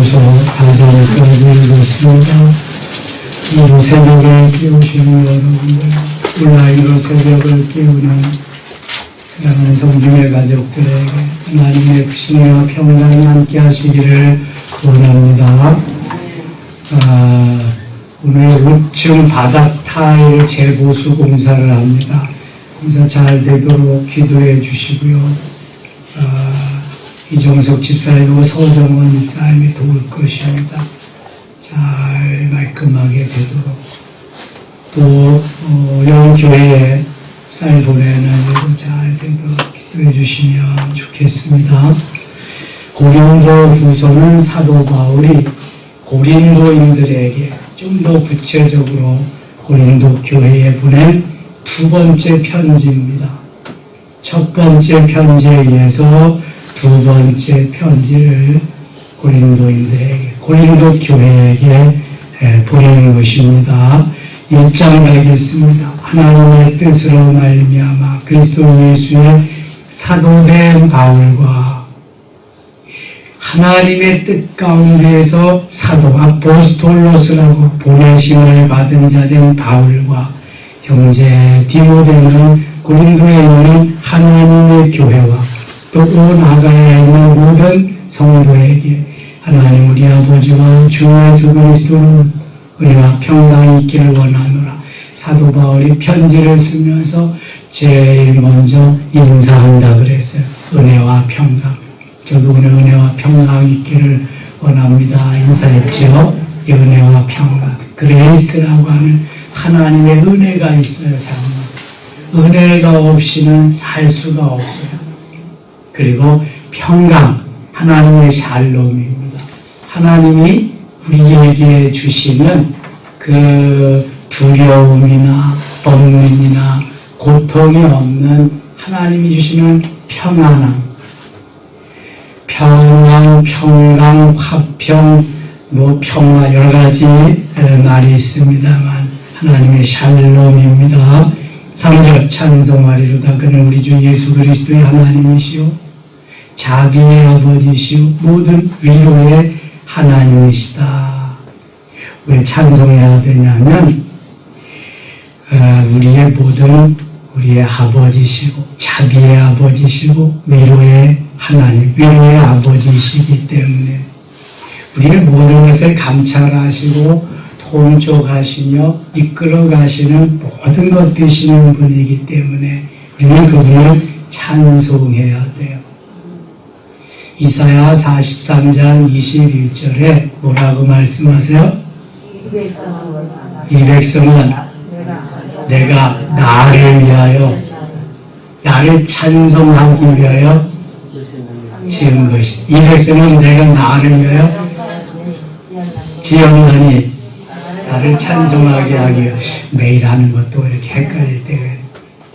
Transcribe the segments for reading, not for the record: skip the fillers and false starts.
고린도후서 4장까지 읽었습니다. 이 새벽에 깨우시는 여러분들, 온라인으로 새벽을 깨우는 사랑하는 성중의 가족들에게 하나님의 크신과 평안을 함께 하시기를 원합니다. 오늘 5층 바닥 타일 재보수 공사를 합니다. 공사 잘 되도록 기도해 주시고요. 이정석 집사님과 서정원 집사님이 도울 것입니다. 잘 말끔하게 되도록. 또 영교회에 쌀 보내는 일도 잘 되도록 기도해 주시면 좋겠습니다. 고린도후서는 사도 바울이 고린도인들에게 좀 더 구체적으로 고린도 교회에 보낸 두 번째 편지입니다. 첫 번째 편지에 의해서 두 번째 편지를 고린도인들에게, 고린도 교회에게 보내는 것입니다. 1장 가겠습니다. 하나님의 뜻으로 말미암아 그리스도 예수의 사도된 바울과 하나님의 뜻 가운데에서 사도 아포스톨로스라고 보내심을 받은 자 된 바울과 형제 디모데는 고린도에 있는 하나님의 교회와 또 온 아가야에 있는 모든 성도에게 하나님 우리 아버지와 주 예수 그리스도의 은혜와 평강이 있기를 원하노라. 사도 바울이 편지를 쓰면서 제일 먼저 인사한다 그랬어요. 은혜와 평강. 저도 오늘 은혜와 평강이 있기를 원합니다. 인사했죠. 이 은혜와 평강. 그레이스라고 하는 하나님의 은혜가 있어요. 사람은 은혜가 없이는 살 수가 없어요. 그리고 평강, 하나님의 샬롬입니다. 하나님이 우리에게 주시는 그 두려움이나 번민이나 고통이 없는 하나님이 주시는 평안함, 평강, 화평, 평화 여러 가지 말이 있습니다만 하나님의 샬롬입니다. 3절 찬송하리로다. 그는 우리 주 예수 그리스도의 하나님이시오, 자비의 아버지시오, 모든 위로의 하나님이시다. 왜 찬송해야 되냐면 우리의 모든 우리의 아버지시고 자비의 아버지시고 위로의 하나님, 위로의 아버지이시기 때문에 우리의 모든 것을 감찰하시고 통촉하시며 이끌어가시는 모든 것 되시는 분이기 때문에 우리는 그분을 찬송해야 돼요. 이사야 43장 21절에 뭐라고 말씀하세요? 이 백성은 내가 나를 위하여, 나를 찬송하기 위하여 지은 것이. 이 백성은 내가 나를 위하여 지었나니 나를 찬송하게 하기 위하여. 매일 하는 것도 이렇게 헷갈릴 때가,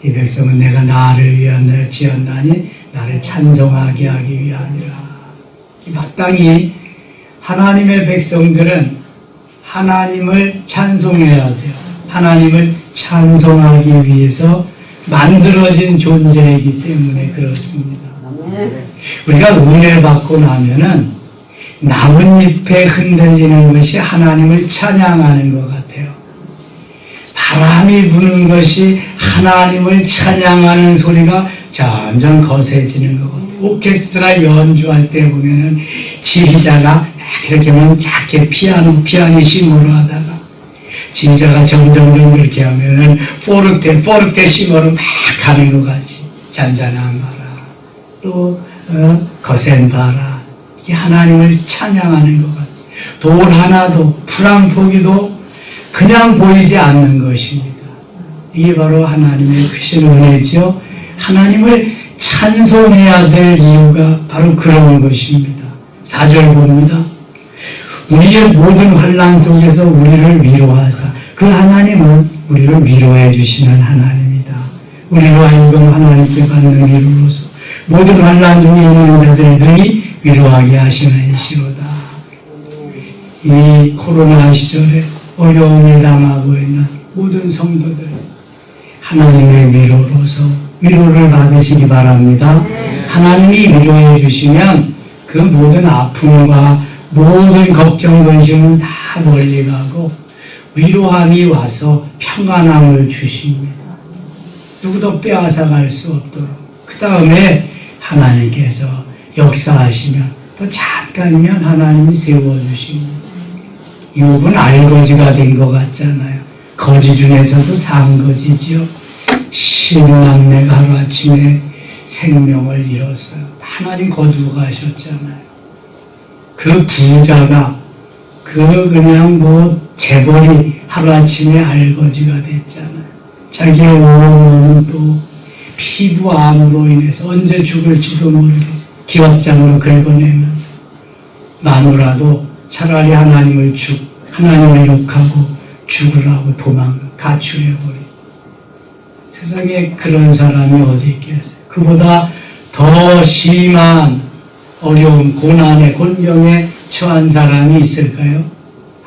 이 백성은 내가 나를 위하여 지었나니 나를 찬송하게 하기 위함이라. 마땅히 하나님의 백성들은 하나님을 찬송해야 돼요. 하나님을 찬송하기 위해서 만들어진 존재이기 때문에 그렇습니다. 우리가 은혜 받고 나면은 나뭇잎에 흔들리는 것이 하나님을 찬양하는 것 같아요. 바람이 부는 것이 하나님을 찬양하는 소리가 점점 거세지는 것 같아요. 오케스트라 연주할 때 보면은 지휘자가 이렇게 하면 작게 피아니시모로 하다가 지휘자가 점점 그렇게 하면은 포르테시모로 막 가는 것 같이 잔잔한 바라, 또 거센 바라, 이게 하나님을 찬양하는 것 같아요. 돌 하나도 풀 한 포기도 그냥 보이지 않는 것입니다. 이게 바로 하나님의 크신 은혜죠. 하나님을 찬송해야 될 이유가 바로 그런 것입니다. 4절 봅니다. 우리의 모든 환난 속에서 우리를 위로하사, 그 하나님은 우리를 위로해 주시는 하나님이다. 우리로 하여금 하나님께 받는 위로로서 모든 환난 중에 있는 자들을 능히 위로하게 하시는 이시로다. 이 코로나 시절에 어려움을 당하고 있는 모든 성도들 하나님의 위로로서 위로를 받으시기 바랍니다. 하나님이 위로해 주시면 그 모든 아픔과 모든 걱정 근심은 다 멀리 가고 위로함이 와서 평안함을 주십니다. 누구도 빼앗아갈 수 없도록. 그 다음에 하나님께서 역사하시면 또 잠깐이면 하나님이 세워주십니다. 욥은 알거지가 된 것 같잖아요. 거지 중에서도 상거지지요. 10남매가 하루아침에 생명을 잃었어요. 하나님 거두고 가셨잖아요. 그 부자가 그냥 재벌이 하루아침에 알거지가 됐잖아요. 자기의 온몸은 또 피부암으로 인해서 언제 죽을지도 모르게 기업장으로 긁어내면서 마누라도 차라리 하나님을 욕하고 죽으라고 가출해버린. 세상에 그런 사람이 어디 있겠어요. 그보다 더 심한 어려운 고난의 곤경에 처한 사람이 있을까요?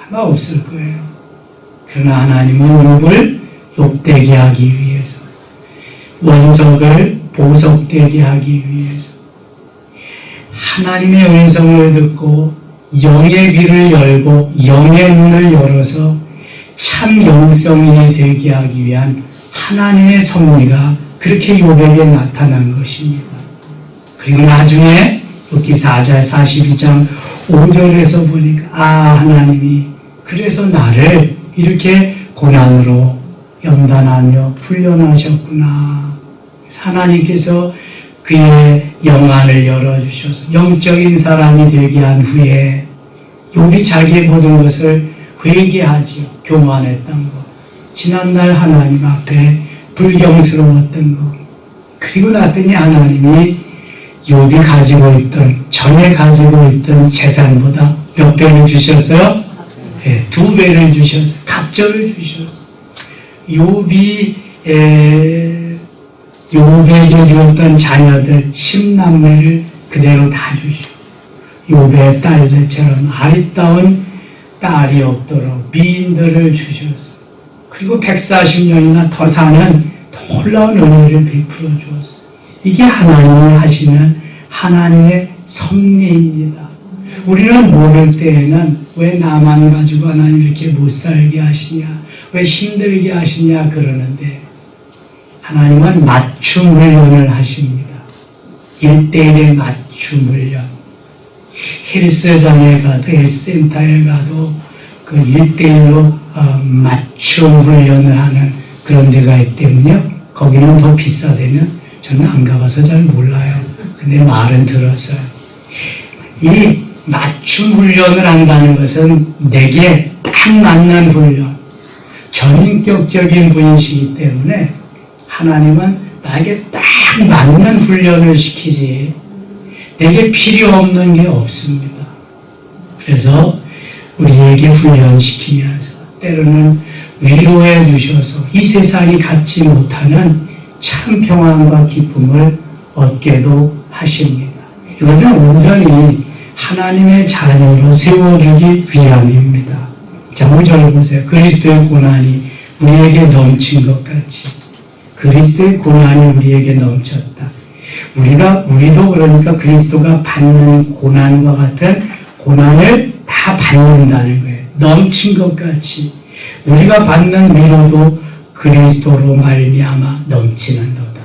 아마 없을 거예요. 그러나 하나님은 욥을 욕되게 하기 위해서, 원석을 보석되게 하기 위해서 하나님의 음성을 듣고 영의 귀를 열고 영의 눈을 열어서 참 영성인이 되게 하기 위한 하나님의 섭리가 그렇게 욥에게 나타난 것입니다. 그리고 나중에 욥기 4장 42장 5절에서 보니까 하나님이 그래서 나를 이렇게 고난으로 연단하며 훈련하셨구나. 하나님께서 그의 영안을 열어주셔서 영적인 사람이 되게 한 후에 욥이 자기의 모든 것을 회개하지요. 교만했던 것, 지난날 하나님 앞에 불경스러웠던 것, 그리고 났더니 하나님이 욥이 전에 가지고 있던 재산보다 몇 배를 주셨어요? 네, 2배를 주셨어요. 갑절을 주셨어요. 욥에게 주었던 자녀들 10남매를 그대로 다 주시고 욥의 딸들처럼 아리따운 딸이 없도록 미인들을 주셨어요. 그리고 140년이나 더 사는 놀라운 은혜를 베풀어 주었어요. 이게 하나님이 하시는 하나님의 섭리입니다. 우리는 모를 때에는 왜 나만 가지고 하나님 이렇게 못 살게 하시냐, 왜 힘들게 하시냐 그러는데 하나님은 맞춤 훈련을 하십니다. 1대1의 맞춤 훈련. 헬스장에 가도 헬스센터에 가도 그 1대1로 맞춤 훈련을 하는 그런 데가 있기 때문에요. 거기는 더 비싸대면 저는 안 가봐서 잘 몰라요. 근데 말은 들었어요. 이 맞춤 훈련을 한다는 것은 내게 딱 맞는 훈련, 전인격적인 분이시기 때문에 하나님은 나에게 딱 맞는 훈련을 시키지 내게 필요 없는 게 없습니다. 그래서 우리에게 훈련시키면서 때로는 위로해 주셔서 이 세상이 갖지 못하는 참 평안과 기쁨을 얻게도 하십니다. 이것은 온전히 하나님의 자녀로 세워주기 위함입니다. 자, 5절 보세요. 그리스도의 고난이 우리에게 넘친 것 같이 그리스도의 고난이 우리에게 넘쳤다. 우리도 그러니까 그리스도가 받는 고난과 같은 고난을 다 받는다는 거예요. 넘친 것 같이 우리가 받는 위로도 그리스도로 말미암아 넘치는도다.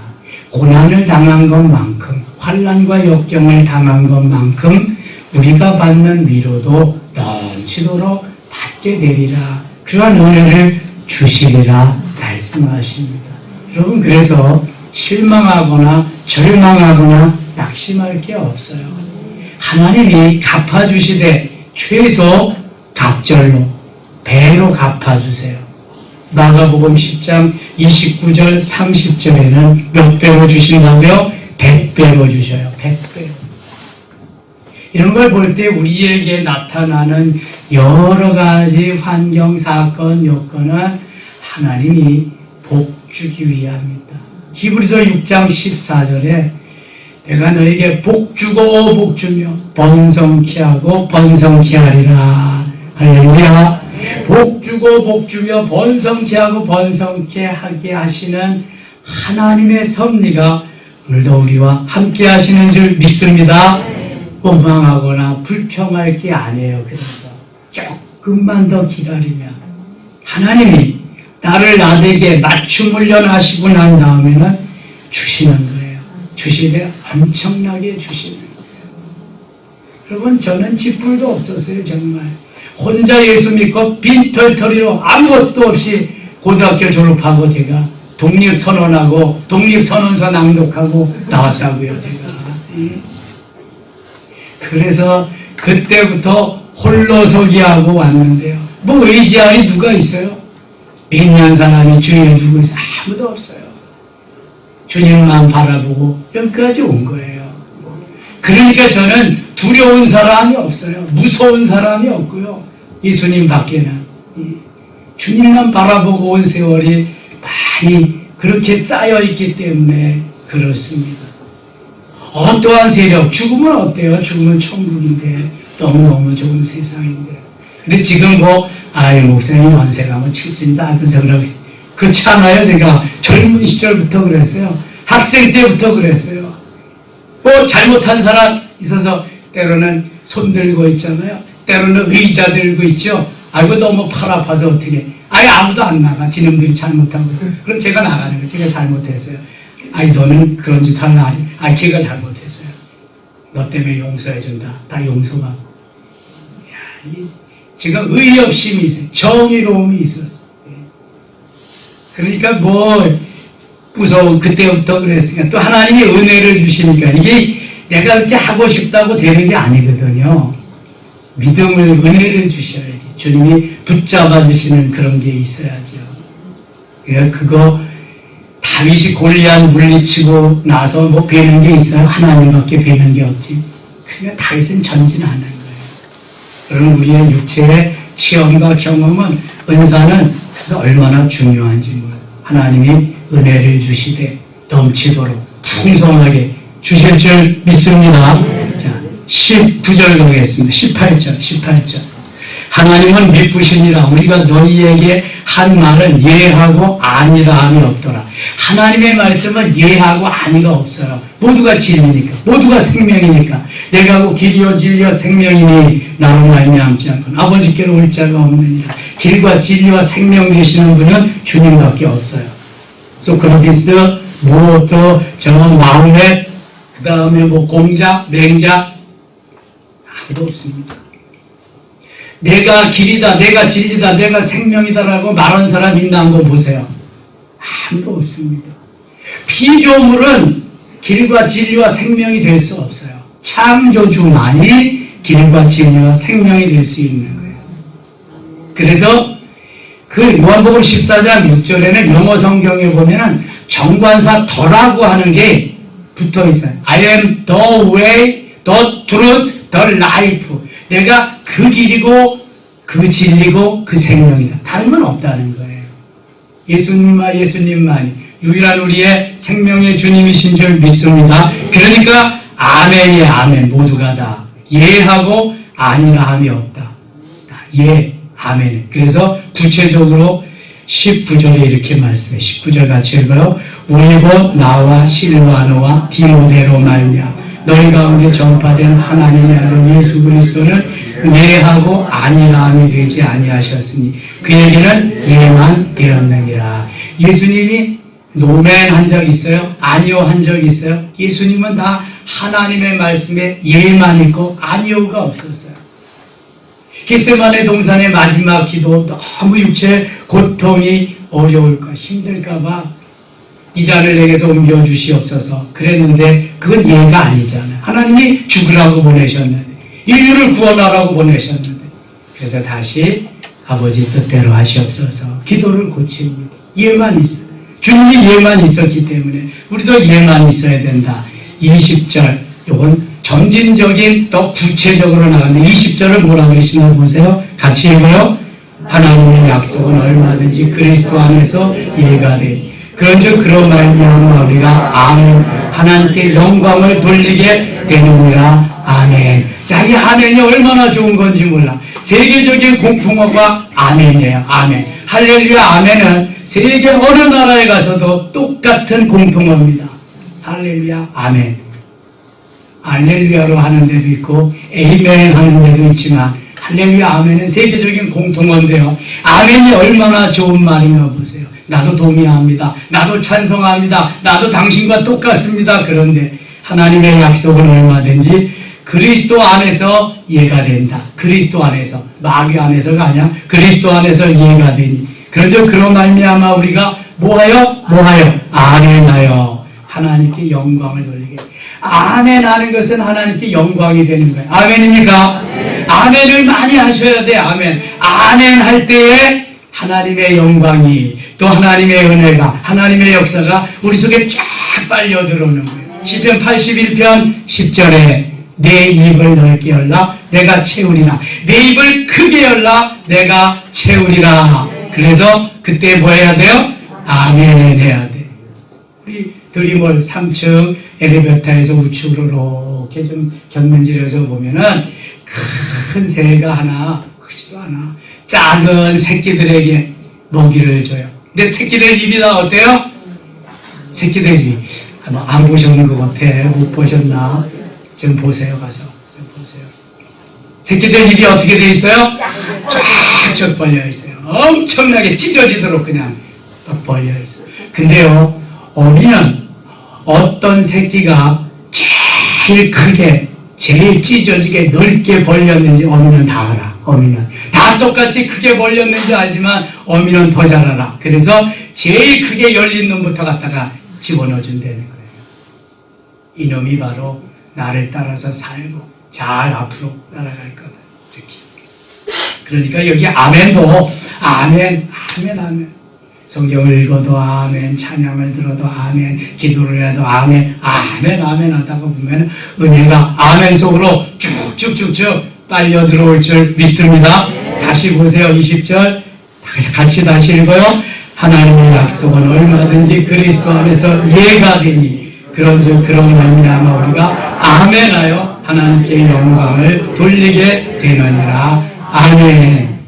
고난을 당한 것만큼, 환난과 역경을 당한 것만큼 우리가 받는 위로도 넘치도록 받게 되리라. 그러한 은혜를 주시리라 말씀하십니다. 여러분, 그래서 실망하거나 절망하거나 낙심할 게 없어요. 하나님이 갚아주시되 최소 갑절로 배로 갚아주세요. 마가복음 10장 29절 30절에는 몇 배로 주신다고요? 100배로 주셔요. 100배로. 이런 걸 볼 때 우리에게 나타나는 여러 가지 환경, 사건, 여건은 하나님이 복 주기 위함입니다. 히브리서 6장 14절에 내가 너에게 복 주고 복 주며 번성케 하고 번성케 하리라. 할렐루야. 복 주고 복 주며 번성케 하고 번성케 하게 하시는 하나님의 섭리가 오늘도 우리와 함께 하시는 줄 믿습니다. 원망하거나 불평할 게 아니에요. 그래서 조금만 더 기다리면 하나님이 나를 나에게 맞춤 훈련하시고 난 다음에는 주시는 거예요. 주시되 엄청나게 주시는 거예요. 여러분, 저는 쥐뿔도 없었어요. 정말 혼자 예수 믿고 빈털터리로 아무것도 없이 고등학교 졸업하고 제가 독립선언하고 독립선언서 낭독하고 나왔다고요. 제가. 그래서 그때부터 홀로서기하고 왔는데요. 뭐 의지하니 누가 있어요? 믿는 사람이 주위에 누구 있어요? 아무도 없어요. 주님만 바라보고 여기까지 온 거예요. 그러니까 저는 두려운 사람이 없어요. 무서운 사람이 없고요. 예수님 밖에는. 주님만 바라보고 온 세월이 많이 그렇게 쌓여있기 때문에 그렇습니다. 어떠한 세력, 죽으면 어때요? 죽으면 천국인데 너무너무 좋은 세상인데. 근데 지금 목사님 연세가 70다 그래서 그렇지 않아요? 제가 젊은 시절부터 그랬어요. 학생 때부터 그랬어요. 잘못한 사람 있어서 때로는 손 들고 있잖아요. 때로는 의자 들고 있죠. 아이고 너무 팔 아파서 어떻게 아무도 안 나가. 지놈들이 잘못하고. 그럼 제가 나가는 거예요. 제가 잘못했어요. 너는 그런 짓 하는 아니. 제가 잘못했어요. 너 때문에 용서해준다. 다 용서만. 제가 의협심이 있어요. 정의로움이 있었어요. 그러니까 무서운 그때부터 그랬으니까 또 하나님이 은혜를 주시니까 이게 내가 그렇게 하고 싶다고 되는 게 아니거든요. 믿음을, 은혜를 주셔야지. 주님이 붙잡아 주시는 그런 게 있어야죠. 그거 다윗이 골리앗 물리치고 나서 배는 게 있어요? 하나님밖에 배는 게 없지. 그러니까 다윗은 전진하는 거예요. 그럼 우리의 육체의 체험과 경험은 은사는 그래서 얼마나 중요한지 몰라요. 하나님이 은혜를 주시되 넘치도록 풍성하게 주실 줄 믿습니다. 자, 19절 가겠습니다. 18절. 하나님은 미쁘시니라. 우리가 너희에게 한 말은 예하고 아니라 함이 없더라. 하나님의 말씀은 예하고 아니가 없어요. 모두가 진리니까, 모두가 생명이니까. 내가 길이요 진리요 생명이니 나로 말미암지 않고 아버지께로 올 자가 없느니라. 길과 진리와 생명 되시는 분은 주님밖에 없어요. 소크라테스, 마음의 그 다음에 공자, 맹자 아무도 없습니다. 내가 길이다, 내가 진리다, 내가 생명이다라고 말한 사람 있나 한번 보세요. 아무도 없습니다. 피조물은 길과 진리와 생명이 될 수 없어요. 창조주만이 길과 진리와 생명이 될 수 있는 거예요. 그래서 그 요한복음 14장 6절에는 영어 성경에 보면은 정관사 더라고 하는 게 붙어 있어요. I am the way, the truth, the life. 내가 그 길이고 그 진리고 그 생명이다. 다른 건 없다는 거예요. 예수님만이 유일한 우리의 생명의 주님이신 줄 믿습니다. 그러니까 아멘이에요. 아멘. 모두가 다 예하고 아니라 함이 없다. 예, 아멘. 그래서 구체적으로 19절에 이렇게 말씀해. 19절 같이 읽어요. 우리 곧 나와 실바노와 디모데로 말미암아 너희 가운데 전파된 하나님의 아들 예수 그리스도를 예하고 아니라함이 되지 아니하셨으니 그에게는 예만 되었느니라. 예수님이 노멘 한 적 있어요? 아니요 한 적 있어요? 예수님은 다 하나님의 말씀에 예만 있고 아니요가 없었어요. 겟세마네 동산의 마지막 기도, 너무 육체의 고통이 어려울까 힘들까봐 이 잔을 내게서 옮겨주시옵소서 그랬는데 그건 예가 아니잖아요. 하나님이 죽으라고 보내셨는데 인류를 구원하라고 보내셨는데 그래서 다시 아버지 뜻대로 하시옵소서 기도를 고칩니다. 예만 있어요. 주님이 예만 있었기 때문에 우리도 예만 있어야 된다. 20절 이건 점진적인 더 구체적으로 나가는데 20절을 뭐라 그러시나 보세요. 같이 읽어요. 하나님의 약속은 얼마든지 그리스도 안에서 이해가 돼. 그런즉 그런 말미암아 우리가 아멘 하나님께 영광을 돌리게 되느니라. 아멘. 자, 이 아멘이 얼마나 좋은 건지 몰라. 세계적인 공통어가 아멘이에요. 아멘. 할렐루야 아멘은 세계 어느 나라에 가서도 똑같은 공통어입니다. 할렐루야 아멘. 할렐루야로 하는 데도 있고 에이멘 하는 데도 있지만 할렐루야 아멘은 세계적인 공통어인데요. 아멘이 얼마나 좋은 말인가 보세요. 나도 동의합니다. 나도 찬성합니다. 나도 당신과 똑같습니다. 그런데 하나님의 약속은 얼마든지 그리스도 안에서 이해가 된다. 그리스도 안에서, 마귀 안에서가 아니야. 그리스도 안에서 이해가 되니. 그런데 그런 말미암아 우리가 뭐하여? 아멘하여 하나님께 영광을 돌리게. 아멘하는 것은 하나님께 영광이 되는 거예요. 아멘입니까? 아멘을 많이 하셔야 돼. 아멘 할 때에 하나님의 영광이, 또 하나님의 은혜가, 하나님의 역사가 우리 속에 쫙 빨려 들어오는 거예요. 시편 81편 10절에 내 입을 넓게 열라 내가 채우리라. 내 입을 크게 열라 내가 채우리라. 그래서 그때 뭐 해야 돼요? 아멘 해야 돼. 우리 드리몰 3층 엘리베이터에서 우측으로 이렇게 좀 견문질해서 보면은 큰 새가 하나, 크지도 않아, 작은 새끼들에게 먹이를 줘요. 근데 새끼들 입이 다 어때요? 새끼들 입이 안 보셨는 것 같아. 못 보셨나? 좀 보세요. 가서 좀 보세요. 새끼들 입이 어떻게 돼 있어요? 쫙쫙 벌려 있어요. 엄청나게 찢어지도록 그냥 벌려 있어요. 근데요, 어미는 어떤 새끼가 제일 크게, 제일 찢어지게 넓게 벌렸는지 어미는 다 알아. 어미는 다 똑같이 크게 벌렸는지 알지만 어미는 더 잘 알아. 그래서 제일 크게 열린 놈부터 갖다가 집어넣어 준다는 거예요. 이놈이 바로 나를 따라서 살고 잘 앞으로 날아갈 거다. 이렇게. 그러니까 여기 아멘도 아멘. 성경을 읽어도 아멘, 찬양을 들어도 아멘, 기도를 해도 아멘 하다가 보면 은혜가 아멘 속으로 쭉쭉쭉쭉 빨려 들어올 줄 믿습니다. 다시 보세요. 20절 같이 다시 읽어요. 하나님의 약속은 얼마든지 그리스도 안에서 이해가 되니 그런즉 그런 말미암아 우리가 아멘하여 하나님께 영광을 돌리게 되느니라. 아멘.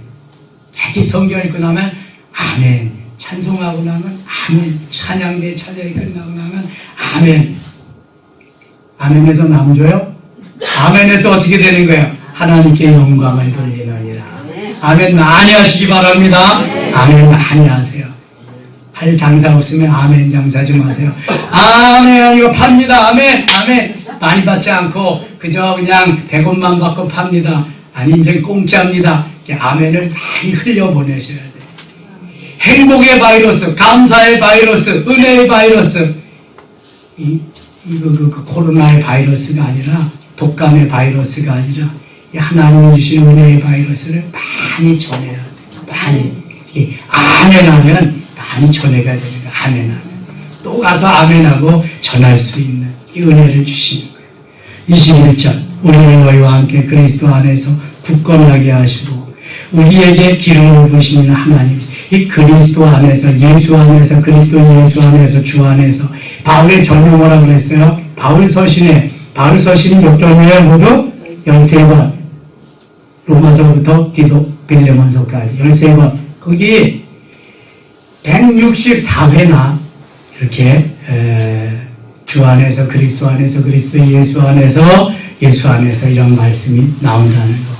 자기 성경 읽고 나면 아멘, 찬송하고 나면 아멘, 찬양대 찬양이 끝나고 나면 아멘. 아멘에서 남 줘요? 아멘에서 어떻게 되는 거예요? 하나님께 영광을 돌리느니라. 아멘 많이 하시기 바랍니다. 아멘 많이 하세요. 할 장사 없으면 아멘 장사 좀 하세요. 아멘 아니고 팝니다. 아멘 많이 받지 않고 그저 그냥 100원만 받고 팝니다. 아니 이제 공짜입니다. 아멘을 많이 흘려보내셔야 돼요. 행복의 바이러스, 감사의 바이러스, 은혜의 바이러스. 이거 코로나의 바이러스가 아니라, 독감의 바이러스가 아니라, 하나님이 주신 은혜의 바이러스를 많이 전해야 돼요. 많이. 이게 아멘하면 많이 전해가 되는 거예요. 아멘하면. 또 가서 아멘하고 전할 수 있는 이 은혜를 주시는 거예요. 21절. 우리는 너희와 함께 그리스도 안에서 굳건하게 하시고, 우리에게 기름을 부으시는 하나님. 이 그리스도 안에서, 예수 안에서, 그리스도 예수 안에서, 주 안에서. 바울의 전혀 뭐라고 그랬어요? 바울 서신이 몇 경우에 모두 13번. 로마서부터 디도 빌레몬서까지 13번. 거기 164회나 이렇게 주 안에서, 그리스도 안에서, 그리스도 예수 안에서, 예수 안에서 이런 말씀이 나온다는 거.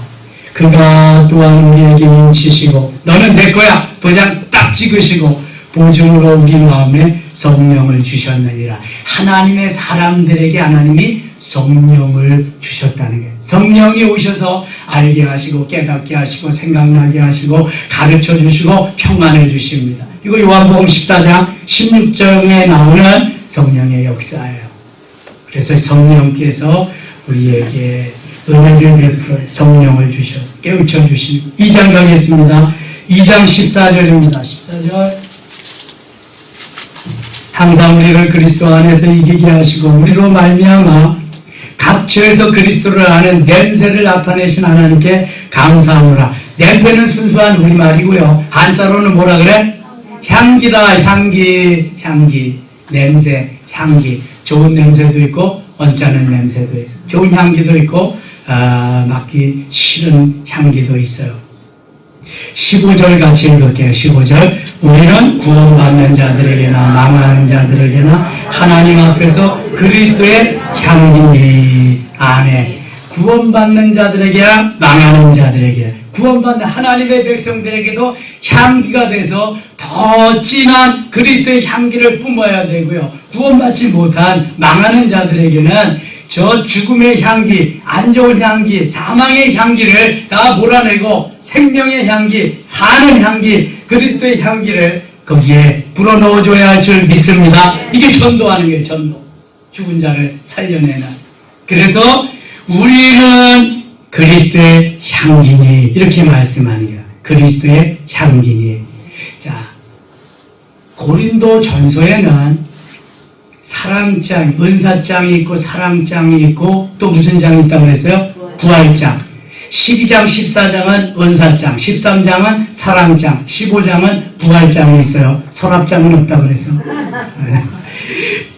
그가 또한 우리에게 인치시고 너는 내 거야 도장 딱 찍으시고 보증으로 우리 마음에 성령을 주셨느니라. 하나님의 사람들에게 하나님이 성령을 주셨다는 거예요. 성령이 오셔서 알게 하시고 깨닫게 하시고 생각나게 하시고 가르쳐 주시고 평안해 주십니다. 이거 요한복음 14장 16절에 나오는 성령의 역사예요. 그래서 성령께서 우리에게 은혜를 베풀어 성령을 주셔서 깨우쳐 주시는 2장 가겠습니다. 2장 14절입니다. 14절. 항상 우리를 그리스도 안에서 이기게 하시고 우리로 말미암아 각처에서 그리스도를 아는 냄새를 나타내신 하나님께 감사하노라. 냄새는 순수한 우리말이고요. 한자로는 뭐라 그래? 향기다. 향기. 냄새, 향기. 좋은 냄새도 있고 언짢은 냄새도 있어요. 좋은 향기도 있고 맡기 싫은 향기도 있어요. 15절 같이 읽을게요. 15절. 우리는 구원받는 자들에게나 망하는 자들에게나 하나님 앞에서 그리스도의 향기니 아멘. 구원받는 자들에게 망하는 자들에게 구원받는 하나님의 백성들에게도 향기가 돼서 더 진한 그리스도의 향기를 뿜어야 되고요. 구원받지 못한 망하는 자들에게는 저 죽음의 향기, 안 좋은 향기, 사망의 향기를 다 몰아내고 생명의 향기, 사는 향기, 그리스도의 향기를 거기에 불어넣어줘야 할 줄 믿습니다. 이게 전도하는 거예요. 전도. 죽은 자를 살려내는. 그래서 우리는 그리스도의 향기니 이렇게 말씀하는 거예요. 그리스도의 향기니. 자, 고린도 전서에는 사랑장, 은사장이 있고 사랑장이 있고 또 무슨 장이 있다고 그랬어요? 부활장. 12장, 14장은 은사장, 13장은 사랑장, 15장은 부활장이 있어요. 서랍장은 없다고 그랬어.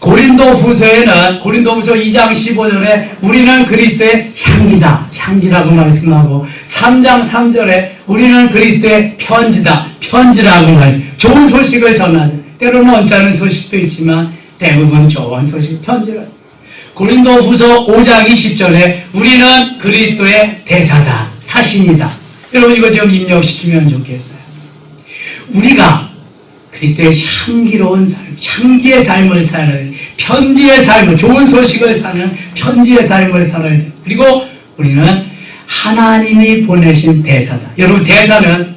고린도후서에는 고린도후서 2장 15절에 우리는 그리스도의 향기다. 향기라고 말씀하고 3장 3절에 우리는 그리스도의 편지다. 편지라고 말씀. 좋은 소식을 전하죠. 때로는 언짢은 소식도 있지만 대부분 좋은 소식 편지를. 고린도후서 5장 20절에 우리는 그리스도의 대사다. 사신이다. 여러분 이거 좀 입력시키면 좋겠어요. 우리가 그리스도의 향기로운 삶, 향기의 삶을 살아야 돼. 편지의 삶을, 좋은 소식을 사는 편지의 삶을 살아야 돼. 그리고 우리는 하나님이 보내신 대사다. 여러분 대사는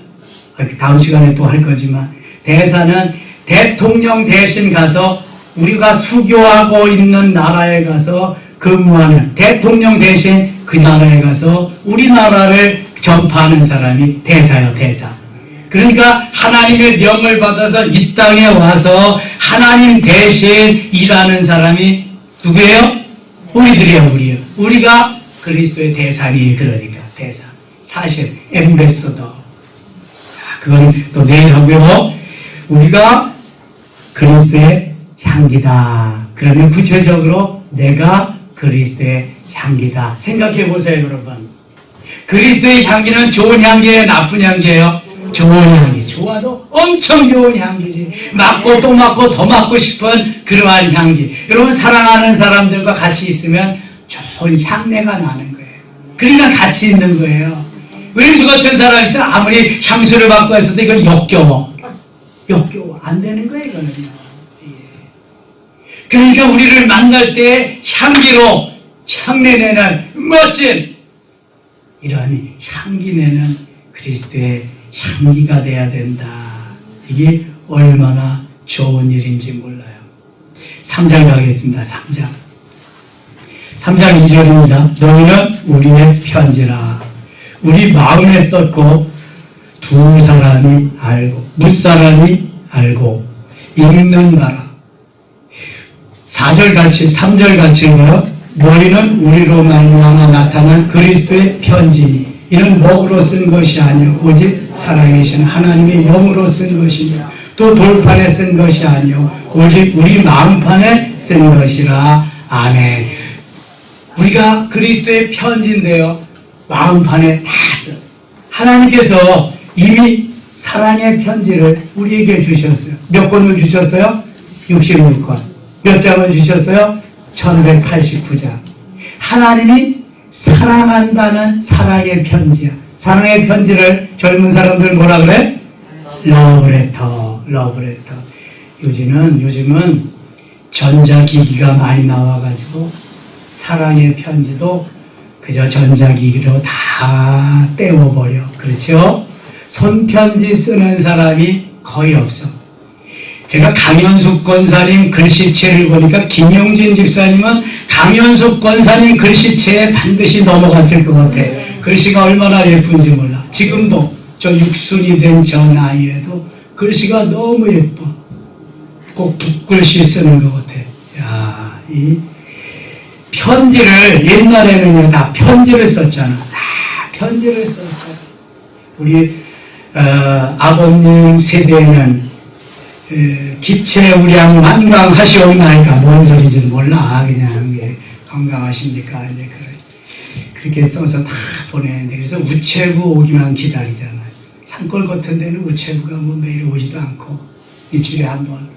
다음 시간에 또 할 거지만 대사는 대통령 대신 가서 우리가 수교하고 있는 나라에 가서 근무하는 대통령 대신 그 나라에 가서 우리나라를 전파하는 사람이 대사요, 대사. 그러니까 하나님의 명을 받아서 이 땅에 와서 하나님 대신 일하는 사람이 누구예요? 우리들이요, 우리요. 우리가 그리스도의 대사니, 그러니까 대사. 사실 엠베서더. 그건 또 내일 하고요. 우리가 그리스도의 향기다. 그러면 구체적으로 내가 그리스도의 향기다. 생각해 보세요, 여러분. 그리스도의 향기는 좋은 향기예요, 나쁜 향기예요? 좋은 향기. 좋아도 엄청 좋은 향기지. 맡고 또 맡고 더 맡고 싶은 그러한 향기. 여러분 사랑하는 사람들과 같이 있으면 좋은 향내가 나는 거예요. 그러니까 같이 있는 거예요. 왼수 같은 사람이 있어 아무리 향수를 맡고 있어도 이건 역겨워. 역겨워. 안 되는 거예요, 이거는요. 그러니까 우리를 만날 때 향기로 향내내는 멋진 이런 향기내는 그리스도의 향기가 돼야 된다. 이게 얼마나 좋은 일인지 몰라요. 3장 가겠습니다. 3장 2절입니다. 너희는 우리의 편지라. 우리 마음에 썼고 두 사람이 알고 뭇사람이 알고 읽는 바라. 4절 같이 3절 같이인가요? 너희는 우리로 말미암아 나타난 그리스도의 편지니 이는 목으로 쓴 것이 아니요 오직 살아계신 하나님의 영으로 쓴 것이며 또 돌판에 쓴 것이 아니요 오직 우리 마음판에 쓴 것이라. 아멘. 우리가 그리스도의 편지인데요, 마음판에 다 써. 하나님께서 이미 사랑의 편지를 우리에게 주셨어요. 몇 권을 주셨어요? 66권. 몇 장을 주셨어요? 1189장. 하나님이 사랑한다는 사랑의 편지야. 사랑의 편지를 젊은 사람들 뭐라 그래? 러브레터. 러브레터. 요즘은 전자기기가 많이 나와가지고 사랑의 편지도 그저 전자기기로 다 떼워버려. 그렇죠? 손편지 쓰는 사람이 거의 없어. 제가 강현숙 권사님 글씨체를 보니까 김용진 집사님은 강현숙 권사님 글씨체에 반드시 넘어갔을 것 같아. 글씨가 얼마나 예쁜지 몰라. 지금도 저 육순이 된 저 나이에도 글씨가 너무 예뻐. 꼭 붓글씨 쓰는 것 같아. 야, 이 편지를 옛날에는 다 편지를 썼잖아. 다 편지를 썼어요. 우리 아버님 세대에는 기체우량 만강하시옵나이까 뭔 소리인지는 몰라. 그냥 건강하십니까? 이제 그렇게 써서 다 보내는데 그래서 우체부 오기만 기다리잖아요. 산골 같은 데는 우체부가 뭐 매일 오지도 않고 일주일에 한 번,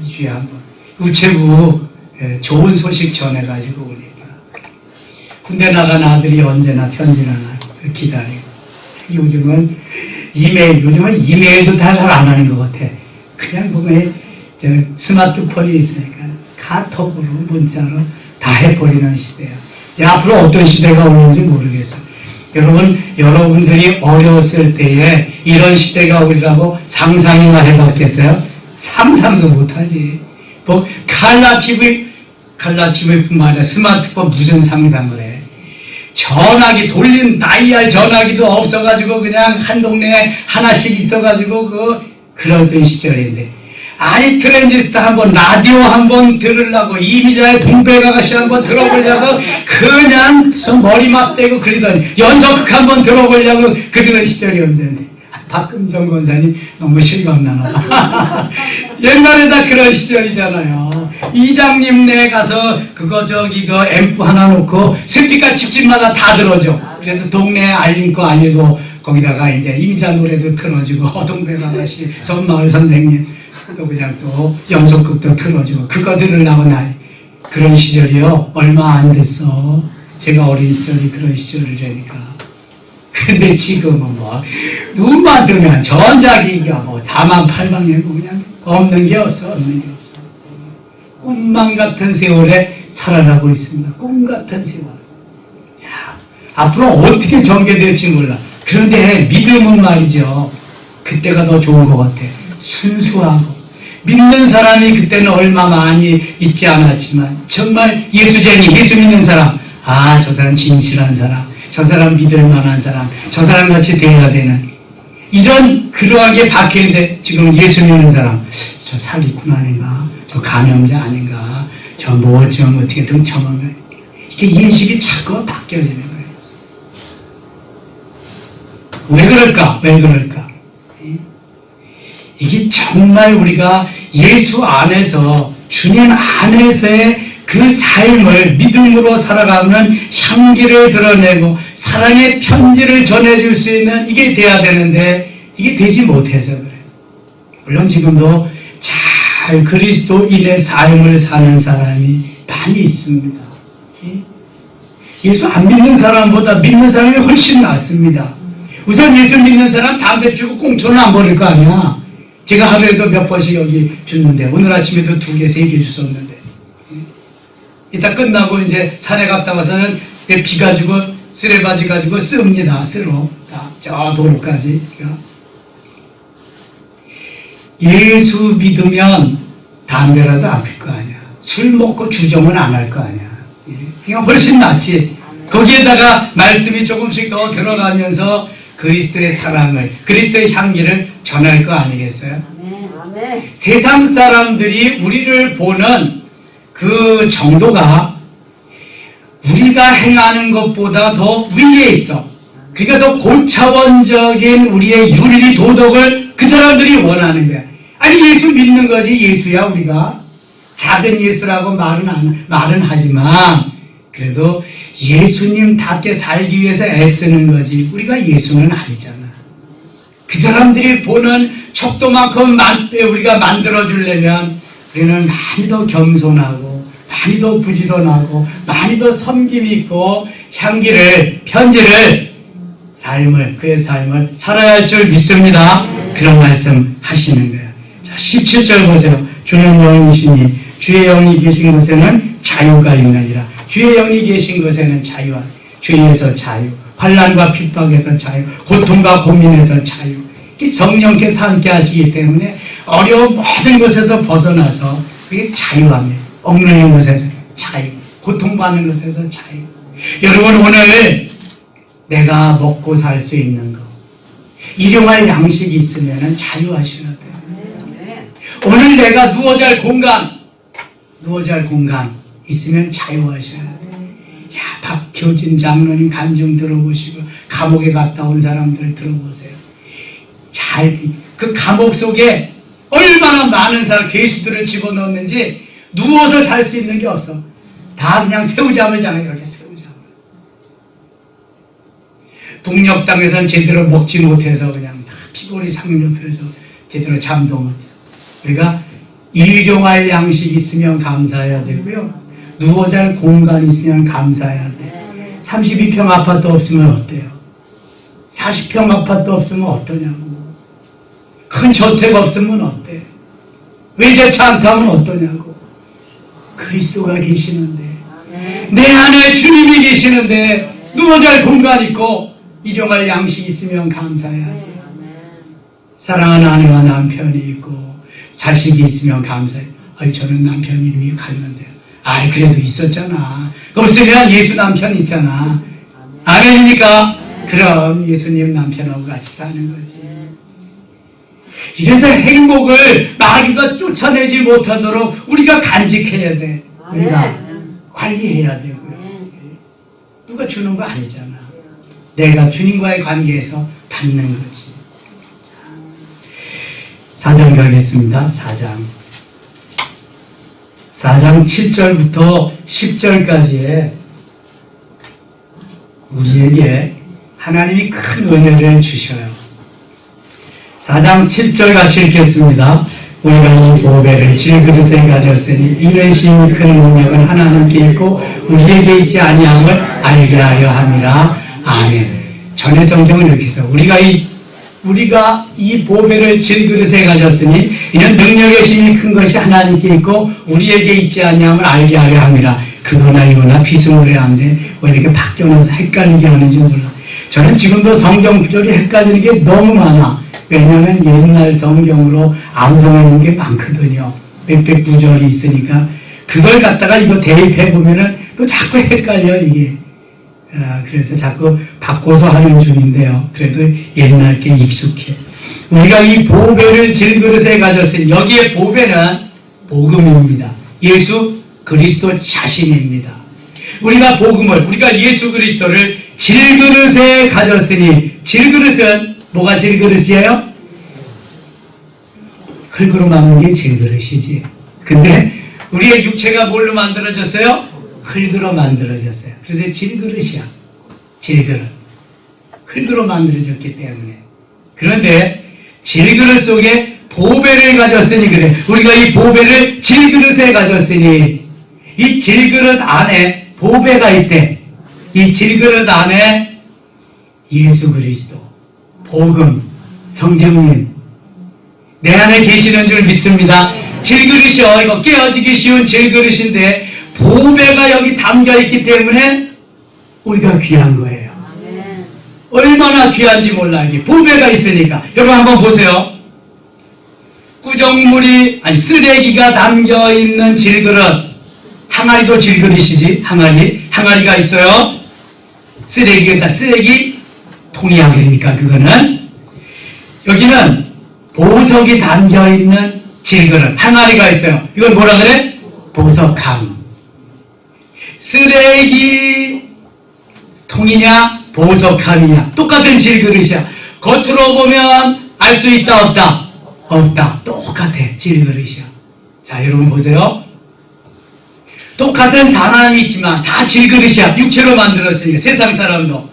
2주에 한 번 우체부 좋은 소식 전해가지고 오니까 군대 나간 아들이 언제나 편지를 기다리고. 요즘은 이메일도 다 잘 안 하는 것 같아. 그냥 보면 스마트폰이 있으니까 카톡으로 문자로 다 해버리는 시대야. 이제 앞으로 어떤 시대가 오는지 모르겠어. 여러분들이 어렸을 때에 이런 시대가 오리라고 상상이나 해봤겠어요? 상상도 못하지. 뭐 칼라 TV뿐만 아니라 스마트폰 무슨 상상을 해. 전화기 돌린 다이얼 전화기도 없어가지고 그냥 한 동네에 하나씩 있어가지고 그러던 시절인데, 아니 트랜지스터 한번 라디오 한번 들으려고 이미자의 동백아가씨 한번 들어보려고 그냥 머리 맞대고 그러더니 연속극 한번 들어보려고 그러던 시절이 언제인데, 박금정 권사님 너무 실감나나. 옛날에 다 그런 시절이잖아요. 이장님네 가서 그 앰프 하나 놓고 스피커 집집마다 다 들어줘. 그래도 동네에 알린 거 알리고 거기다가 이제 임자 노래도 틀어주고 동백아가씨 선마을 선생님 또 그냥 또 연속극도 틀어주고 그거 들으려고 그런 시절이요. 얼마 안 됐어. 제가 어린 시절이 그런 시절이라니까. 근데 지금은 뭐 눈만 뜨면 전자기기가 뭐 다만팔방이고 그냥 없는 게 없어. 꿈만 같은 세월에 살아가고 있습니다. 꿈 같은 세월. 야, 앞으로 어떻게 전개될지 몰라. 그런데 믿음은 말이죠. 그때가 더 좋은 것 같아. 순수하고 믿는 사람이 그때는 얼마 많이 있지 않았지만 정말 예수쟁이, 예수 믿는 사람, 아, 저 사람 진실한 사람, 저 사람 믿을 만한 사람, 저 사람 같이 되어야 되는 이런 그러하게 박혀있는데, 지금 예수 믿는 사람, 저 사기꾼 아닌가, 저 감염자 아닌가, 저 좀 어떻게 등쳐먹는, 이게 인식이 자꾸 바뀌어지는 거예요. 왜 그럴까? 이게 정말 우리가 예수 안에서, 주님 안에서의 그 삶을 믿음으로 살아가면 향기를 드러내고 사랑의 편지를 전해줄 수 있는 이게 돼야 되는데, 이게 되지 못해서 그래요. 물론 지금도 잘 그리스도인의 삶을 사는 사람이 많이 있습니다. 예수 안 믿는 사람보다 믿는 사람이 훨씬 낫습니다. 우선 예수 믿는 사람 담배 피우고 꽁초는 안 버릴 거 아니야. 제가 하루에도 몇 번씩 여기 줬는데, 오늘 아침에도 2개, 3개 줬었는데, 이따 끝나고 이제 산에 갔다 와서는 비 가지고 쓰레바지 가지고 씁니다. 쓰러 저 도로까지. 예수 믿으면 담배라도 안 필 거 아니야. 술 먹고 주정은 안 할 거 아니야. 그냥 훨씬 낫지. 거기에다가 말씀이 조금씩 더 들어가면서 그리스도의 사랑을, 그리스도의 향기를 전할 거 아니겠어요? 아멘. 세상 사람들이 우리를 보는 그 정도가 우리가 행하는 것보다 더 위에 있어. 그러니까 더 고차원적인 우리의 윤리 도덕을 그 사람들이 원하는 거야. 아니, 예수 믿는 거지. 예수야. 우리가 작은 예수라고 말은 하지만 그래도 예수님답게 살기 위해서 애쓰는 거지. 우리가 예수는 아니잖아. 그 사람들이 보는 척도만큼 우리가 만들어주려면 우리는 많이 더 겸손하고 많이 더 부지런하고 많이 더 섬김 있고 향기를, 편지를, 그의 삶을 살아야 할 줄 믿습니다. 그런 말씀 하시는 거예요. 자, 17절 보세요. 주는 영이시니 주의 영이 계신 곳에는 자유가 있느니라. 주의 영이 계신 곳에는 자유와 죄에서 자유, 환난과 핍박에서 자유, 고통과 고민에서 자유. 성령께서 함께 하시기 때문에 어려운 모든 것에서 벗어나서 그게 자유함이에요. 얽매이는 것에서 자유, 고통받는 것에서 자유. 여러분, 오늘 내가 먹고 살 수 있는 거, 일용할 양식이 있으면 자유하셔야 돼요. 오늘 내가 누워 잘 공간 있으면 자유하셔야 돼요. 야, 박효진 장로님 간증 들어보시고 감옥에 갔다 온 사람들 들어보세요. 그 감옥 속에 얼마나 많은 죄수들을 집어넣었는지 누워서 잘 수 있는 게 없어. 다 그냥 새우잠을 자요. 이렇게 새우잠. 북녘땅에선 제대로 먹지 못해서 그냥 다 피골이 상접해서 제대로 잠도 못 자. 우리가 일용할 양식 있으면 감사해야 되고요. 누워 잘 공간 있으면 감사해야 돼. 32평 아파트 없으면 어때요? 40평 아파트 없으면 어떠냐고. 큰 저택 없으면 어때? 외제차 안 타면 어떠냐고. 그리스도가 계시는데, 내 안에 주님이 계시는데 누워 잘 공간 있고 일용할 양식 있으면 감사해야지. 사랑하는 아내와 남편이 있고 자식이 있으면 감사해. 아이, 저는 남편 이름이 갔는데요. 아이, 그래도 있었잖아. 없으면 예수 남편 있잖아. 아멘입니까? 그럼 예수님 남편하고 같이 사는 거지. 이래서 행복을 마귀가 쫓아내지 못하도록 우리가 간직해야 돼. 우리가 관리해야 되고요. 누가 주는 거 아니잖아. 내가 주님과의 관계에서 받는 거지. 4장 가겠습니다. 4장 7절부터 10절까지에 우리에게 하나님이 큰 은혜를 주셔요. 4장 7절 같이 읽겠습니다. 우리가 이 보배를 질그릇에 가졌으니 이런 심히 큰 능력은 하나님께 있고 우리에게 있지 아니함을 알게 하려 함이라. 아멘. 전의 성경은 이렇게 써. 우리가 이 보배를 질그릇에 가졌으니 이는 능력의 힘이 큰 것이 하나님께 있고 우리에게 있지 아니함을 알게 하려 함이라. 그거나 이거나 비스무리한데 왜 이렇게 바뀌어서 헷갈리게 하는지 몰라. 저는 지금도 성경 구절이 헷갈리는 게 너무 많아. 왜냐하면 옛날 성경으로 암송해 놓은 게 많거든요. 몇백 구절이 있으니까 그걸 갖다가 이거 대입해 보면은 또 자꾸 헷갈려 이게. 그래서 자꾸 바꿔서 하는 중인데요. 그래도 옛날 게 익숙해. 우리가 이 보배를 질그릇에 가졌으니 여기에 보배는 복음입니다. 예수 그리스도 자신입니다. 우리가 복음을, 우리가 예수 그리스도를 질그릇에 가졌으니, 질그릇은 뭐가 질그릇이에요? 흙으로 만든 게 질그릇이지. 근데 우리의 육체가 뭘로 만들어졌어요? 흙으로 만들어졌어요. 그래서 질그릇이야. 질그릇. 흙으로 만들어졌기 때문에. 그런데 질그릇 속에 보배를 가졌으니 그래. 우리가 이 보배를 질그릇에 가졌으니 이 질그릇 안에 보배가 있대. 이 질그릇 안에 예수 그리스도, 복음, 성령님 내 안에 계시는 줄 믿습니다. 질그릇이요. 이거 깨어지기 쉬운 질그릇인데 보배가 여기 담겨있기 때문에 우리가 귀한 거예요. 얼마나 귀한지 몰라. 이게 보배가 있으니까. 여러분 한번 보세요. 구정물이, 쓰레기가 담겨있는 질그릇. 항아리도 질그릇이지. 항아리가 있어요. 쓰레기 통이야. 그러니까 그거는. 여기는 보석이 담겨있는 질그릇. 항아리가 있어요. 이건 뭐라 그래? 보석함. 쓰레기 통이냐 보석함이냐 똑같은 질그릇이야. 겉으로 보면 알 수 있다 없다? 없다. 똑같아. 질그릇이야. 자, 여러분 보세요. 똑같은 사람이 있지만 다 질그릇이야. 육체로 만들었으니까. 세상 사람도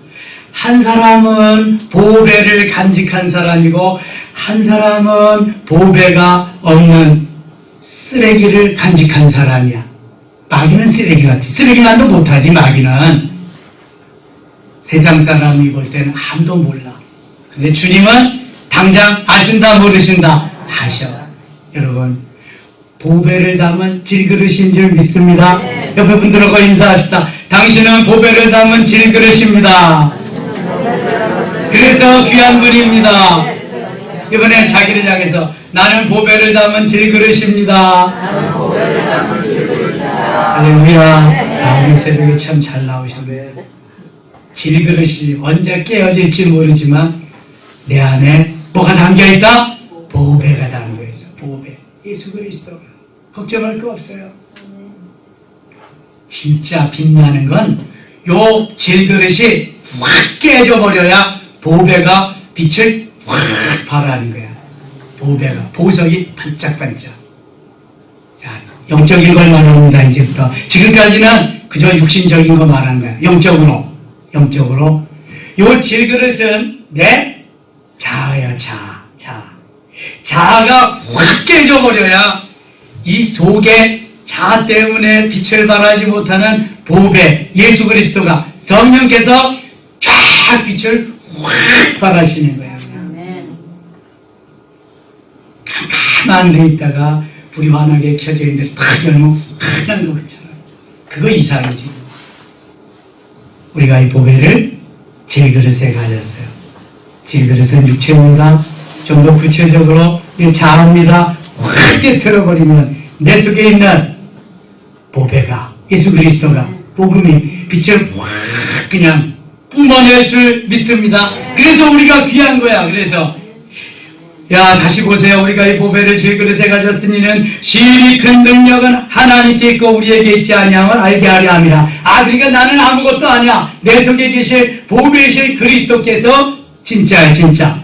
한 사람은 보배를 간직한 사람이고 한 사람은 보배가 없는 쓰레기를 간직한 사람이야. 마귀는 쓰레기 같지. 쓰레기만도 못하지. 마귀는 세상 사람이 볼 때는 아무도 몰라. 근데 주님은 당장 아신다 모르신다 아셔. 여러분 보배를 담은 질그릇인 줄 믿습니다. 옆에 분들하고 인사합시다. 당신은 보배를 담은 질그릇입니다. 그래서 귀한 분입니다. 이번에 자기를 향해서 나는 보배를 담은 질그릇입니다. 할렐루야. 우리 새벽에 참 잘 나오셨네. 질그릇이 언제 깨어질지 모르지만 내 안에 뭐가 담겨있다? 보배가 담겨있어. 보배. 예수 그리스도. 걱정할 거 없어요. 진짜 빛나는 건 요 질그릇이 확 깨져버려야 보배가 빛을 확 발하는 거야. 보배가. 보석이 반짝반짝. 자, 영적인 걸 말합니다. 이제부터. 지금까지는 그저 육신적인 거 말한 거야. 영적으로. 요 질그릇은 내 자아야. 자아가 확 깨져버려야 이 속에 자아 때문에 빛을 발하지 못하는 보배 예수 그리스도가 성령께서 쫙 빛을 확 발하시는 거야. 가만히 돼 있다가 불이 환하게 켜져 있는데 탁 열면 환한 것처럼. 그거 이상이지. 우리가 이 보배를 질그릇에 가졌어요. 질그릇은 육체입니다. 좀 더 구체적으로 이 자아입니다. 확 깨트려버리면 내 속에 있는 보배가, 예수 그리스도가, 복음이 빛을 확 그냥 뿜어낼 줄 믿습니다. 그래서 우리가 귀한 거야. 그래서 다시 보세요. 우리가 이 보배를 질그릇에 가졌으니는 시일이 큰 능력은 하나님께 있고 우리에게 있지 아니함을 알게 하려 함이라. 그러니까 나는 아무것도 아니야. 내 속에 계실 보배이신 그리스도께서 진짜야, 진짜.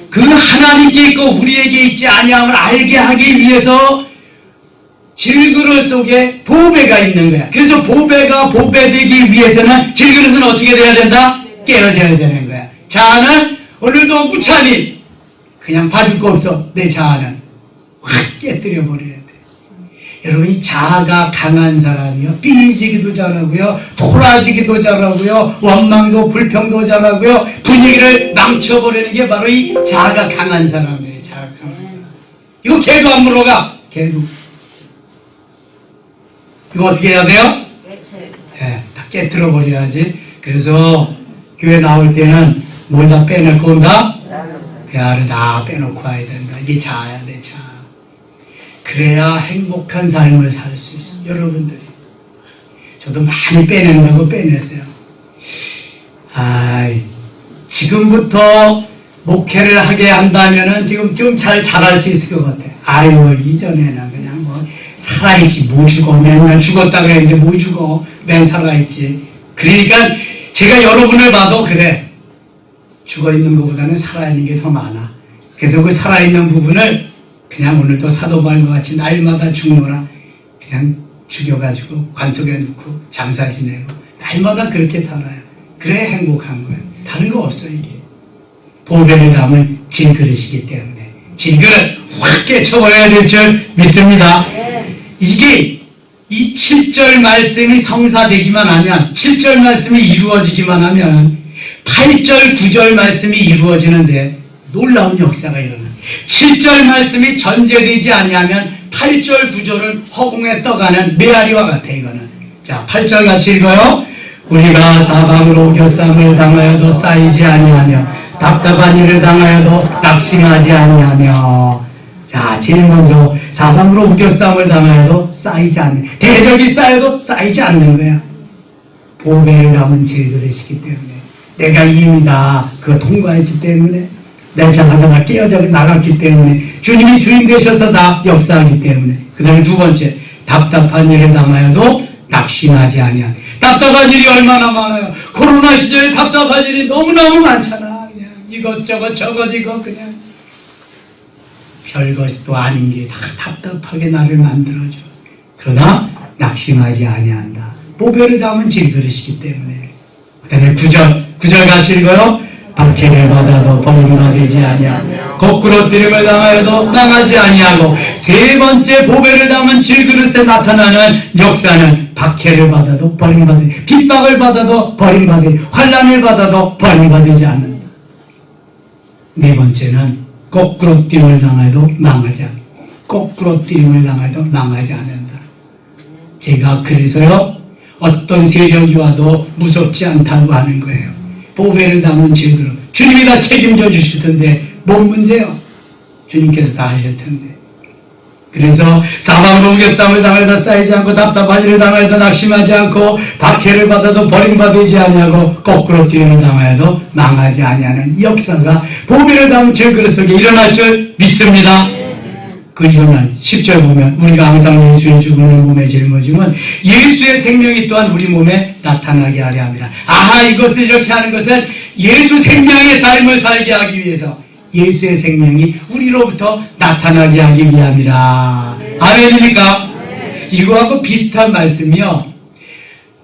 그 하나님께 있고 우리에게 있지 아니함을 알게 하기 위해서 질그릇 속에 보배가 있는 거야. 그래서 보배가 보배되기 위해서는 질그릇은 어떻게 돼야 된다? 깨어져야 되는 거야. 자아는 오늘도 무찬히 그냥 봐줄 거 없어. 내 자아는 확 깨뜨려 버려야 돼. 여러분, 이 자아가 강한 사람이요, 삐지기도 잘하고요, 토라지기도 잘하고요, 원망도 불평도 잘하고요, 분위기를 망쳐버리는 게 바로 이 자아가 강한 사람이에요. 자아가 강한 사람. 이거 개도 안 물어가. 개도. 이거 어떻게 해야 돼요? 다 깨뜨려 버려야지. 그래서 교회 나올 때는 뭘 다 빼놓고 온다? 야를 다 빼놓고 와야 된다. 이게 자아야, 내 자아. 그래야 행복한 삶을 살 수 있어. 여러분들이. 저도 많이 빼낸다고 빼냈어요. 지금부터 목회를 하게 한다면은 지금 좀 잘 잘할 수 있을 것 같아. 이전에는 그냥 뭐 살아있지, 뭐 죽어. 맨날 죽었다 그랬는데 뭐 죽어. 맨 살아있지. 그러니까 제가 여러분을 봐도 그래. 죽어있는 것보다는 살아있는 게 더 많아. 그래서 그 살아있는 부분을 그냥 오늘도 사도 바울과 같이 날마다 죽노라. 그냥 죽여가지고 관 속에 넣고 장사 지내고 날마다 그렇게 살아요. 그래야 행복한 거예요. 다른 거 없어 이게. 보배를 담은 질그릇이기 때문에 질그릇 확 깨쳐버려야 될 줄 믿습니다. 이게 이 7절 말씀이 성사되기만 하면, 7절 말씀이 이루어지기만 하면 8절, 9절 말씀이 이루어지는데 놀라운 역사가 일어나요. 7절 말씀이 전제되지 아니하면 8절, 9절은 허공에 떠가는 메아리와 같아. 이거는. 자, 8절 같이 읽어요. 우리가 사방으로 교쌈을 당하여도 쌓이지 아니하며 답답한 일을 당하여도 낙심하지 아니하며. 자, 제일 먼저 사방으로 우겨쌈을 당하여도 쌓이지 않는, 대적이 쌓여도 쌓이지 않는 거야. 보배를 담은 질그릇이기 때문에, 내가 이미 다 그거 통과했기 때문에, 내 자아가 깨어져 나갔기 때문에, 주님이 주인 되셔서 다 역사하기 때문에. 그 다음에 두 번째, 답답한 일을 당하여도 낙심하지 아니한. 답답한 일이 얼마나 많아요. 코로나 시절에 답답한 일이 너무너무 많잖아. 그냥 이것저것 저것 이거 그냥 별것도 아닌 게 다 답답하게 나를 만들어줘. 그러나 낙심하지 아니한다. 보배를 담은 질그릇이기 때문에. 그 다음에 9절 같이 읽어요. 박해를 받아도 벌기가 되지 아니하며 거꾸로 뛰림을 당하여도 나가지 아니하고. 세 번째 보배를 담은 질그릇에 나타나는 역사는 박해를 받아도 버림받지, 핍박을 받아도 버림받지, 환난을 받아도 버림받지 않는다. 네 번째는 거꾸로 뛰림을 당해도 망하지 않는다. 거꾸로 뛰림을 당해도 망하지 않는다. 제가 그래서요, 어떤 세력이 와도 무섭지 않다고 하는 거예요. 보배를 담은 질그릇. 주님이 다 책임져 주실 텐데 뭔 문제요? 주님께서 다 하실 텐데. 그래서 사방으로 우겨쌈을 당하여도 쌓이지 않고 답답한 일을 당하여도 낙심하지 않고 박해를 받아도 버림받지 아니하고 거꾸로 뛰림을 당하여도 망하지 아니하는 역사가 보배를 담은 질그릇 속에 일어날 줄 믿습니다. 그 일어날 10절 보면 우리가 항상 예수의 죽음을 몸에 짊어지면 예수의 생명이 또한 우리 몸에 나타나게 하려 합니다. 이것을 이렇게 하는 것은 예수 생명의 삶을 살게 하기 위해서, 예수의 생명이 우리로부터 나타나게 하기 위함이라. 아멘입니까? 이거하고 비슷한 말씀이요,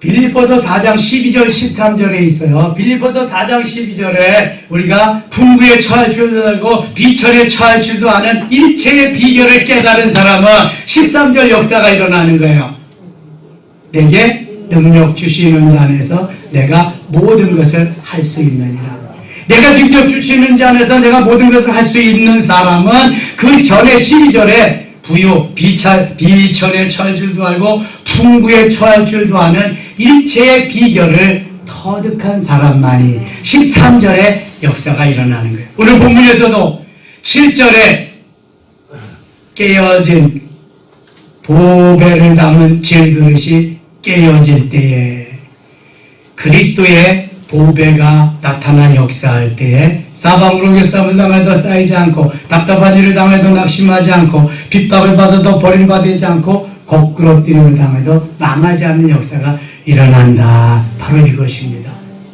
빌립보서 4장 12절 13절에 있어요. 빌립보서 4장 12절에 우리가 풍부에 처할 줄도 알고 비천에 처할 줄도 아는 일체의 비결을 깨달은 사람은 13절 역사가 일어나는 거예요. 내게 능력 주시는 자 안에서 내가 모든 것을 할 수 있느니라. 내가 능력 주시는 자 안에서 내가 모든 것을 할 수 있는 사람은 그 전에 12절에 부유, 비천에 처할 줄도 알고 풍부에 처할 줄도 아는 일체의 비결을 터득한 사람만이 13절에 역사가 일어나는 거예요. 오늘 본문에서도 7절에 깨어진 보배를 담은 질그릇이 깨어질 때에 그리스도의 보배가 나타나 역사할 때에 사방으로 교싸움을 당해도 쌓이지 않고 답답한 일을 당해도 낙심하지 않고 핍박을 받아도 버림받지 않고 거꾸러뜨림을 당해도 망하지 않는 역사가 일어난다. 바로 이것입니다.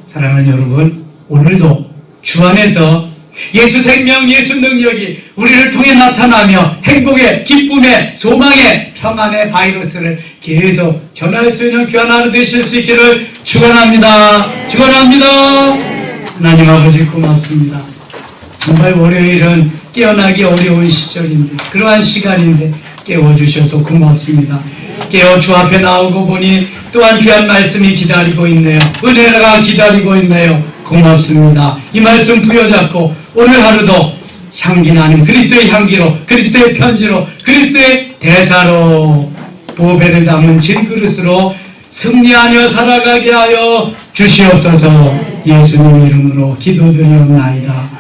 사랑하는 여러분, 오늘도 주 안에서 예수 생명, 예수 능력이 우리를 통해 나타나며 행복의, 기쁨의, 소망의, 평안의 바이러스를 계속 전할 수 있는 귀한 하루 되실 수 있기를 축원합니다. 축원합니다. 하나님 아버지 고맙습니다. 정말 월요일은 깨어나기 어려운 시절인데, 그러한 시간인데 깨워주셔서 고맙습니다. 깨어 주 앞에 나오고 보니 또한 귀한 말씀이 기다리고 있네요. 은혜가 기다리고 있네요. 고맙습니다. 이 말씀 부여잡고 오늘 하루도 향기 나는 그리스도의 향기로, 그리스도의 편지로, 그리스도의 대사로 보배를 담은 질그릇으로 승리하며 살아가게 하여 주시옵소서. 예수님 이름으로 기도드리옵나이다.